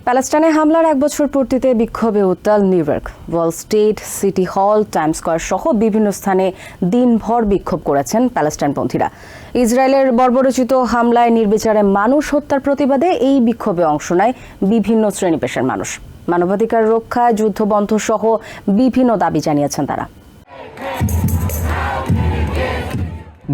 প্যালেস্টাইনে হামলার 1 বছর পূর্তিতে বিক্ষোভে উত্তাল new York. Wall Street, city হল, টাইমস স্কয়ার সহ বিভিন্ন স্থানে দিনভর বিক্ষোভ করেছেন প্যালেস্টাইনপন্থীরা। ইসরায়েলের বর্বরোচিত হামলায় নির্বিচারে মানুষ হত্যার প্রতিবাদে এই বিক্ষোভে অংশ নেয় বিভিন্ন শ্রেণী পেশার মানুষ। মানবাধিকার রক্ষায় যুদ্ধবন্ধ সহ বিভিন্ন দাবি জানিয়েছেন তারা।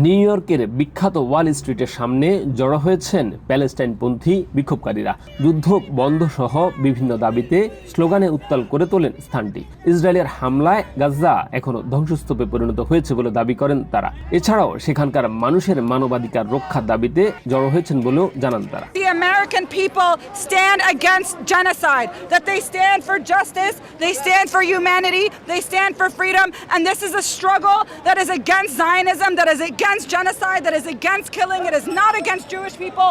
নিউ ইয়র্কের বিখ্যাত ওয়াল স্ট্রিটের সামনে জড়ো হয়েছেন প্যালেস্টাইনপন্থী বিক্ষোভকারীরা। যুদ্ধ বন্ধ সহ বিভিন্ন দাবিতে স্লোগানে উত্তাল করে তোলেন স্থানটি। ইসরায়েলের হামলায় গাজা এখনো ধ্বংসস্তূপে পরিণত হয়েছে বলে দাবি করেন তারা। এছাড়াও সেখানকার মানুষের মানবাধিকার রক্ষার দাবিতে জড়ো হয়েছেন বলেও জানান তারা। The American people stand against genocide, that they stand for justice, they stand for humanity, they stand for freedom, and this is a struggle that is against Zionism, that is against genocide, that is against killing, it is not against Jewish people.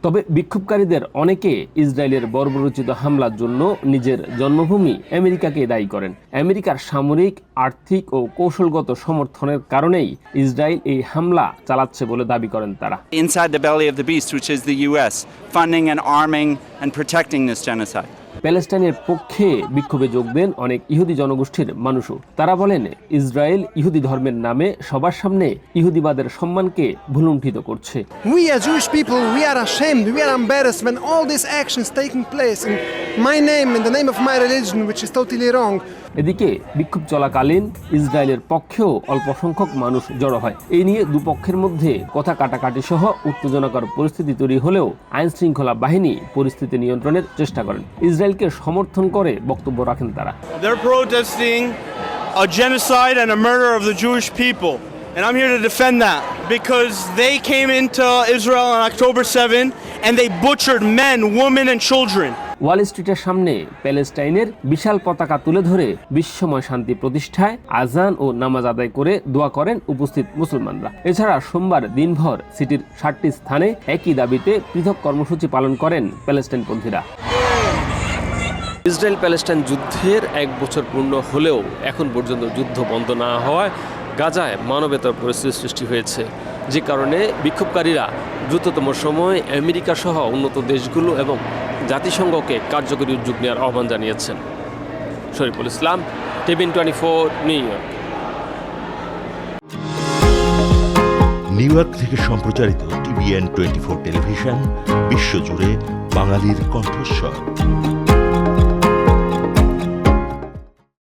তবে বিক্ষোভকারীদের অনেকে ইসরায়েলের বর্বরোচিত হামলার জন্য নিজের জন্মভূমি আমেরিকাকে দায়ী করেন। আমেরিকার সামরিক, আর্থিক ও কৌশলগত সমর্থনের কারণেই ইসরায়েল এই হামলা চালাচ্ছে বলে দাবি করেন তারা। Inside the belly of the beast, which is the US, funding and arming and protecting this genocide. প্যালেস্টাইনের পক্ষে বিক্ষোভে যোগ দেন অনেক ইহুদি জনগোষ্ঠীর মানুষও। তারা বলেন ইসরায়েল ইহুদি ধর্মের নামে সবার সামনে ইহুদিবাদের সম্মানকে ভুলুণ্ঠিত করছে। We as Jewish people, we are ashamed, we are embarrassed when all these actions taking place in my name, in the name of my religion, which is totally wrong. এদিকে বিক্ষোভ চলাকালীন ইসরায়েলের পক্ষেও অল্প সংখ্যক মানুষ জড়ো হয়। এই নিয়ে দুপক্ষের মধ্যে কথা কাটাকাটি সহ উত্তেজনাকর পরিস্থিতি তৈরি হলেও আইন শৃঙ্খলা বাহিনী পরিস্থিতি নিয়ন্ত্রণের চেষ্টা করেন। ইসরায়েলকে সমর্থন করে বক্তব্য রাখেন তারা। They're protesting a genocide and a murder of the Jewish people. And I'm here to defend that because they came into Israel on October 7 and they butchered men, women and children. ওয়াল স্ট্রিটের সামনে প্যালেস্টাইনের বিশাল পতাকা তুলে ধরে বিশ্বময় শান্তি প্রতিষ্ঠায় আজান ও নামাজ আদায় করে দোয়া করেন উপস্থিত মুসলমানরা। এছাড়া সোমবার দিনভর সিটির 7টি স্থানে একই দাবিতে পৃথক কর্মসূচি পালন করেন প্যালেস্টাইনপন্থীরা। ইসরায়েল প্যালেস্টাইন যুদ্ধের 1 বছর পূর্ণ হলেও এখন পর্যন্ত যুদ্ধ বন্ধ না হওয়ায় গাজায় মানবেতর পরিস্থিতির সৃষ্টি হয়েছে, যে কারণে বিক্ষোভকারীরা দ্রুততম সময়ে আমেরিকা সহ উন্নত দেশগুলো এবং জাতিসংঘকে কার্যকরী উদ্যোগ নেওয়ার আহ্বান জানিয়েছেন। Shariful Islam, TVN 24, New York. New York থেকে সম্প্রচারিত টিভিএন 24 টেলিভিশন বিশ্বজুড়ে বাঙালির কণ্ঠস্বর।